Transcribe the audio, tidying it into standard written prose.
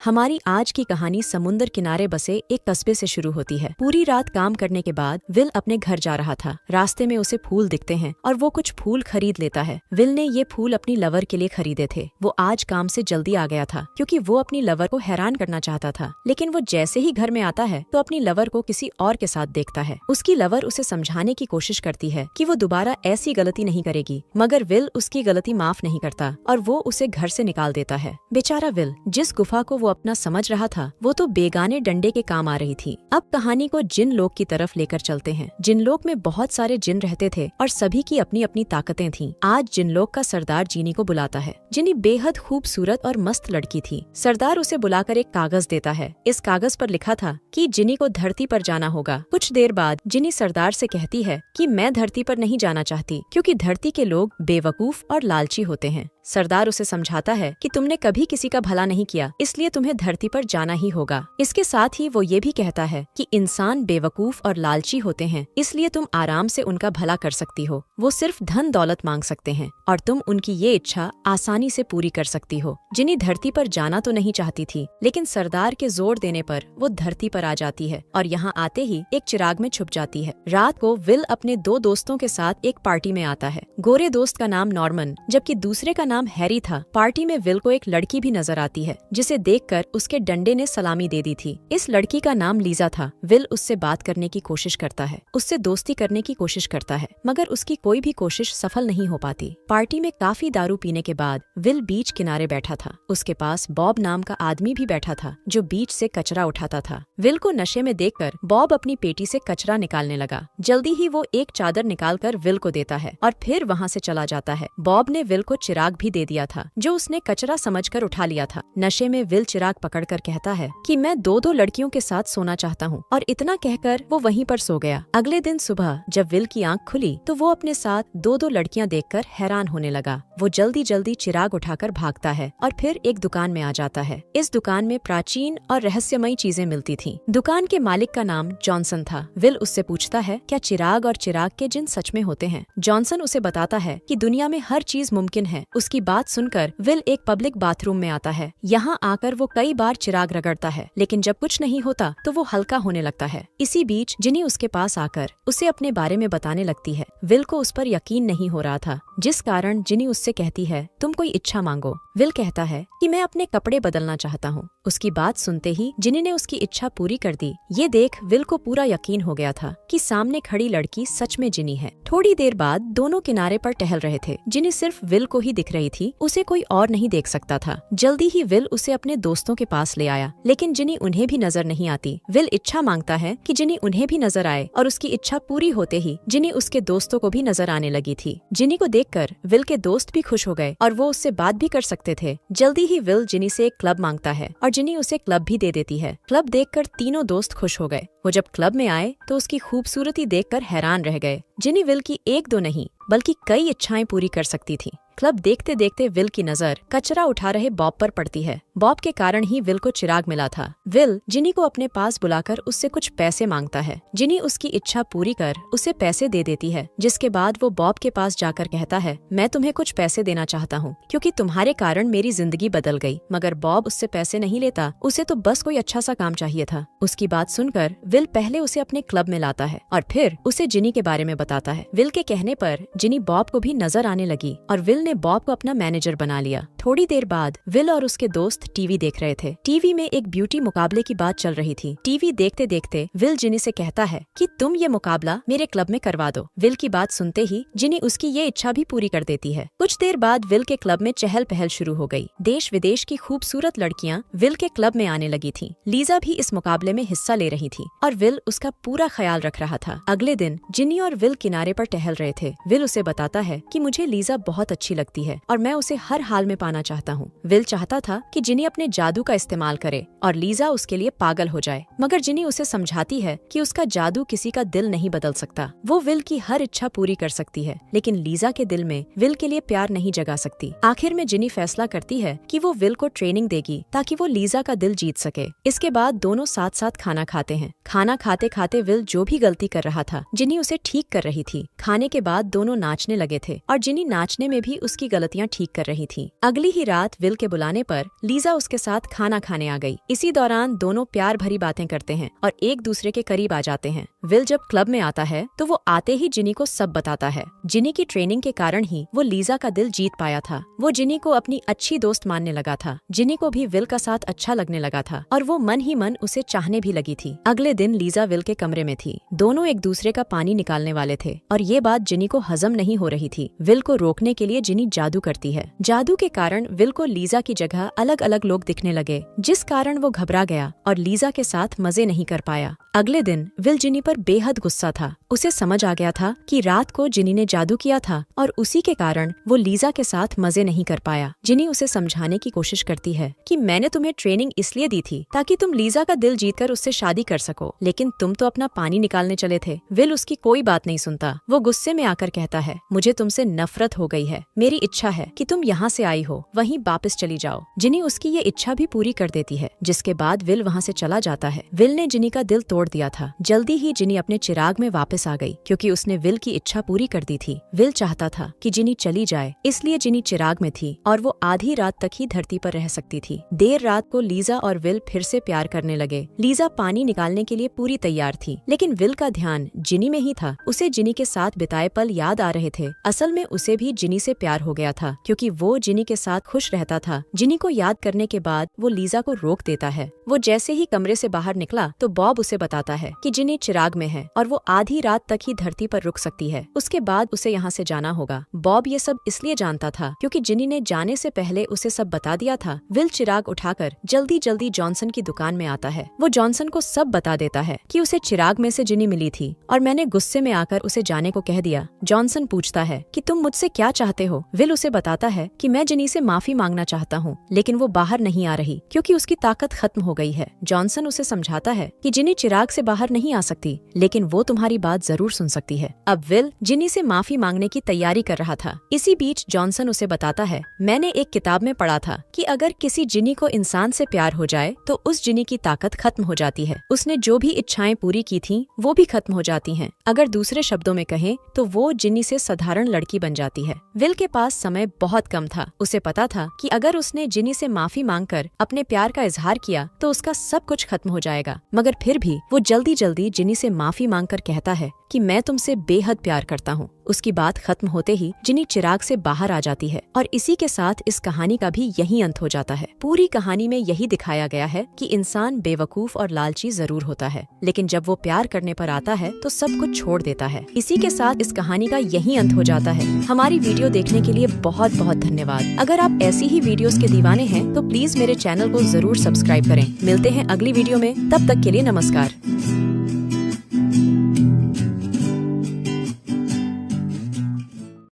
हमारी आज की कहानी समुद्र किनारे बसे एक कस्बे से शुरू होती है। पूरी रात काम करने के बाद विल अपने घर जा रहा था। रास्ते में उसे फूल दिखते हैं और वो कुछ फूल खरीद लेता है। विल ने ये फूल अपनी लवर के लिए खरीदे थे। वो आज काम से जल्दी आ गया था क्योंकि वो अपनी लवर को हैरान करना चाहता था। लेकिन वो जैसे ही घर में आता है तो अपनी लवर को किसी और के साथ देखता है। उसकी लवर उसे समझाने की कोशिश करती है कि वो दोबारा ऐसी गलती नहीं करेगी, मगर विल उसकी गलती माफ नहीं करता और वो उसे घर से निकाल देता है। बेचारा विल, जिस गुफा को वो अपना समझ रहा था वो तो बेगाने डंडे के काम आ रही थी। अब कहानी को जिन लोक की तरफ लेकर चलते हैं। जिन लोक में बहुत सारे जिन रहते थे और सभी की अपनी अपनी ताकतें थीं। आज जिन लोक का सरदार जीनी को बुलाता है। जिनी बेहद खूबसूरत और मस्त लड़की थी। सरदार उसे बुलाकर एक कागज देता है। इस कागज पर लिखा था कि जिनी को धरती पर जाना होगा। कुछ देर बाद जिनी सरदार से कहती है कि मैं धरती पर नहीं जाना चाहती क्योंकि धरती के लोग बेवकूफ और लालची होते हैं। सरदार उसे समझाता है कि तुमने कभी किसी का भला नहीं किया, इसलिए तुम्हें धरती पर जाना ही होगा। इसके साथ ही वो ये भी कहता है कि इंसान बेवकूफ और लालची होते हैं, इसलिए तुम आराम से उनका भला कर सकती हो। वो सिर्फ धन दौलत मांग सकते हैं और तुम उनकी ये इच्छा आसानी से पूरी कर सकती हो। जिनी धरती पर जाना तो नहीं चाहती थी, लेकिन सरदार के जोर देने पर वो धरती पर आ जाती है और यहाँ आते ही एक चिराग में छुप जाती है। रात को विल अपने दो दोस्तों के साथ एक पार्टी में आता है। गोरे दोस्त का नाम नॉर्मन जबकि दूसरे का नाम हैरी था। पार्टी में विल को एक लड़की भी नजर आती है जिसे देखकर उसके डंडे ने सलामी दे दी थी। इस लड़की का नाम लीजा था। विल उससे बात करने की कोशिश करता है, उससे दोस्ती करने की कोशिश करता है, मगर उसकी कोई भी कोशिश सफल नहीं हो पाती। पार्टी में काफी दारू पीने के बाद विल बीच किनारे बैठा था। उसके पास बॉब नाम का आदमी भी बैठा था जो बीच से कचरा उठाता था। विल को नशे में देखकर बॉब अपनी पेटी से कचरा निकालने लगा। जल्दी ही वो एक चादर निकालकर विल को देता है और फिर वहाँ से चला जाता है। बॉब ने विल को चिराग भी दे दिया था जो उसने कचरा समझकर उठा लिया था। नशे में विल चिराग पकड़कर कहता है कि मैं दो दो लड़कियों के साथ सोना चाहता हूँ और इतना कहकर वो वहीं पर सो गया। अगले दिन सुबह जब विल की आंख खुली तो वो अपने साथ दो दो लड़कियां देखकर हैरान होने लगा। वो जल्दी जल्दी चिराग उठाकर भागता है और फिर एक दुकान में आ जाता है। इस दुकान में प्राचीन और रहस्यमयी चीजें मिलती थीं। दुकान के मालिक का नाम जॉनसन था। विल उससे पूछता है क्या चिराग और चिराग के जिन सच में होते हैं। जॉनसन उसे बताता है कि दुनिया में हर चीज मुमकिन है। उसकी बात सुनकर विल एक पब्लिक बाथरूम में आता है। यहाँ आकर वो कई बार चिराग रगड़ता है, लेकिन जब कुछ नहीं होता तो वो हल्का होने लगता है। इसी बीच जिनी उसके पास आकर उसे अपने बारे में बताने लगती है। विल को उस पर यकीन नहीं हो रहा था, जिस कारण जिनी उससे कहती है तुम कोई इच्छा मांगो। विल कहता है कि मैं अपने कपड़े बदलना चाहता हूँ। उसकी बात सुनते ही जिनी ने उसकी इच्छा पूरी कर दी। ये देख विल को पूरा यकीन हो गया था कि सामने खड़ी लड़की सच में जिनी है। थोड़ी देर बाद दोनों किनारे पर टहल रहे थे। जिनी सिर्फ विल को ही दिख रही थी, उसे कोई और नहीं देख सकता था। जल्दी ही विल उसे अपने दोस्तों के पास ले आया, लेकिन जिनी उन्हें भी नजर नहीं आती। विल इच्छा मांगता है कि जिनी उन्हें भी नजर आए और उसकी इच्छा पूरी होते ही जिनी उसके दोस्तों को भी नजर आने लगी थी। जिनी को देखकर विल के दोस्त भी खुश हो गए और वो उससे बात भी कर सकते थे। जल्दी ही विल जिनी से एक क्लब मांगता है और जिनी उसे क्लब भी दे देती है। क्लब देखकर तीनों दोस्त खुश हो गए। वो जब क्लब में आए तो उसकी खूबसूरती देखकर हैरान रह गए। जिनी विल की एक दो नहीं बल्कि कई इच्छाएं पूरी कर सकती थी। क्लब देखते देखते विल की नजर कचरा उठा रहे बॉब पर पड़ती है। बॉब के कारण ही विल को चिराग मिला था। विल जिनी को अपने पास बुलाकर उससे कुछ पैसे मांगता है। जिनी उसकी इच्छा पूरी कर उसे पैसे दे देती है, जिसके बाद वो बॉब के पास जाकर कहता है मैं तुम्हें कुछ पैसे देना चाहता हूँ क्योंकि तुम्हारे कारण मेरी जिंदगी बदल गई। मगर बॉब उससे पैसे नहीं लेता, उसे तो बस कोई अच्छा सा काम चाहिए था। उसकी बात सुनकर विल पहले उसे अपने क्लब में लाता है और फिर उसे जिनी के बारे में बताता है। विल के कहने पर जिनी बॉब को भी नजर आने लगी और विल ने बॉब को अपना मैनेजर बना लिया। थोड़ी देर बाद विल और उसके दोस्त टीवी देख रहे थे। टीवी में एक ब्यूटी मुकाबले की बात चल रही थी। टीवी देखते देखते विल जिनी से कहता है कि तुम ये मुकाबला मेरे क्लब में करवा दो। विल की बात सुनते ही जिनी उसकी ये इच्छा भी पूरी कर देती है। कुछ देर बाद विल के क्लब में चहल पहल शुरू हो गई। देश विदेश की खूबसूरत लड़कियां विल के क्लब में आने लगी थीं। लीजा भी इस मुकाबले में हिस्सा ले रही थी और विल उसका पूरा ख्याल रख रहा था। अगले दिन जिनी और विल किनारे पर टहल रहे थे। विल उसे बताता है कि मुझे लीजा बहुत अच्छी लगती है और मैं उसे हर हाल में पाना चाहता हूँ। विल चाहता था कि जिनी अपने जादू का इस्तेमाल करे और लीजा उसके लिए पागल हो जाए, मगर जिनी उसे समझाती है कि उसका जादू किसी का दिल नहीं बदल सकता। वो विल की हर इच्छा पूरी कर सकती है, लेकिन लीजा के दिल में विल के लिए प्यार नहीं जगा सकती। आखिर में जिनी फैसला करती है कि वो विल को ट्रेनिंग देगी ताकि वो लीजा का दिल जीत सके। इसके बाद दोनों साथ साथ खाना खाते हैं। खाना खाते खाते विल जो भी गलती कर रहा था जिनी उसे ठीक कर रही थी। खाने के बाद दोनों नाचने लगे थे और जिनी नाचने में भी उसकी गलतियाँ ठीक कर रही थी। अगले अगली ही रात विल के बुलाने पर लीजा उसके साथ खाना खाने आ गई। इसी दौरान दोनों प्यार भरी बातें करते हैं और एक दूसरे के करीब आ जाते हैं। विल जब क्लब में आता है तो वो आते ही जिनी को सब बताता है। जिनी की ट्रेनिंग के कारण ही वो लीजा का दिल जीत पाया था। वो जिनी को अपनी अच्छी दोस्त मानने लगा था। जिनी को भी विल का साथ अच्छा लगने लगा था और वो मन ही मन उसे चाहने भी लगी थी। अगले दिन लीजा विल के कमरे में थी। दोनों एक दूसरे का पानी निकालने वाले थे और ये बात जिनी को हजम नहीं हो रही थी। विल को रोकने के लिए जिनी जादू करती है। जादू के कारण विल को लीजा की जगह अलग अलग लोग दिखने लगे, जिस कारण वो घबरा गया और लीजा के साथ मजे नहीं कर पाया। अगले दिन विल जिनी पर बेहद गुस्सा था। उसे समझ आ गया था कि रात को जिनी ने जादू किया था और उसी के कारण वो लीजा के साथ मजे नहीं कर पाया। जिनी उसे समझाने की कोशिश करती है कि मैंने तुम्हें ट्रेनिंग इसलिए दी थी ताकि तुम लीजा का दिल जीतकर उससे शादी कर सको, लेकिन तुम तो अपना पानी निकालने चले थे। विल उसकी कोई बात नहीं सुनता। वो गुस्से में आकर कहता है, मुझे तुमसे नफरत हो गई है। मेरी इच्छा है कि तुम यहाँ से आई हो वहीं वापस चली जाओ। जिनी उसकी ये इच्छा भी पूरी कर देती है, जिसके बाद विल वहाँ से चला जाता है। विल ने जिनी का दिल तोड़ दिया था। जल्दी ही जिनी अपने चिराग में वापस आ गई क्योंकि उसने विल की इच्छा पूरी कर दी थी। विल चाहता था कि जिनी चली जाए, इसलिए जिनी चिराग में थी और वो आधी रात तक ही धरती पर रह सकती थी। देर रात को लीजा और विल फिर से प्यार करने लगे। लीजा पानी निकालने के लिए पूरी तैयार थी, लेकिन विल का ध्यान जिनी में ही था। उसे जिनी के साथ बिताए पल याद आ रहे थे। असल में उसे भी जिनी से प्यार हो गया था क्योंकि वो जिनी के साथ खुश रहता था। जिनी को याद करने के बाद वो लीजा को रोक देता है। वो जैसे ही कमरे से बाहर निकला तो बॉब उसे बताता है कि जिनी चिराग में है और वो आधी रात तक ही धरती पर रुक सकती है। उसके बाद उसे यहाँ से जाना होगा। बॉब ये सब इसलिए जानता था क्योंकि जिनी ने जाने से पहले उसे सब बता दिया था। विल चिराग उठाकर जल्दी जल्दी जॉनसन की दुकान में आता है। वो जॉनसन को सब बता देता है कि उसे चिराग में से जिनी मिली थी और मैंने गुस्से में आकर उसे जाने को कह दिया। जॉनसन पूछता है कि तुम मुझसे क्या चाहते हो। विल उसे बताता है कि मैं जिनी से माफी मांगना चाहता हूँ, लेकिन वो बाहर नहीं आ रही क्योंकि उसकी ताकत खत्म हो गई है। जॉनसन उसे समझाता है कि जिनी चिराग से बाहर नहीं आ सकती, लेकिन वो तुम्हारी बात जरूर सुन सकती है। अब विल जिनी से माफी मांगने की तैयारी कर रहा था। इसी बीच जॉनसन उसे बताता है, मैंने एक किताब में पढ़ा था कि अगर किसी जिनी को इंसान से प्यार हो जाए तो उस जिनी की ताकत खत्म हो जाती है। उसने जो भी इच्छाएं पूरी की थी वो भी खत्म हो जाती हैं। अगर दूसरे शब्दों में कहें तो वो जिनी से साधारण लड़की बन जाती है। विल के पास समय बहुत कम था। उसे पता था कि अगर उसने जिनी से माफी मांगकर अपने प्यार का इजहार किया तो उसका सब कुछ खत्म हो जाएगा, मगर फिर भी वो जल्दी जल्दी जिनी से माफी मांगकर कहता है कि मैं तुमसे बेहद प्यार करता हूँ। उसकी बात खत्म होते ही जिनी चिराग से बाहर आ जाती है और इसी के साथ इस कहानी का भी यही अंत हो जाता है। पूरी कहानी में यही दिखाया गया है कि इंसान बेवकूफ और लालची जरूर होता है, लेकिन जब वो प्यार करने पर आता है तो सब कुछ छोड़ देता है। इसी के साथ इस कहानी का यही अंत हो जाता है। हमारी वीडियो देखने के लिए बहुत बहुत धन्यवाद। अगर आप ऐसी ही वीडियोस के दीवाने हैं तो प्लीज मेरे चैनल को जरूर सब्सक्राइब करें। मिलते हैं अगली वीडियो में, तब तक के लिए नमस्कार।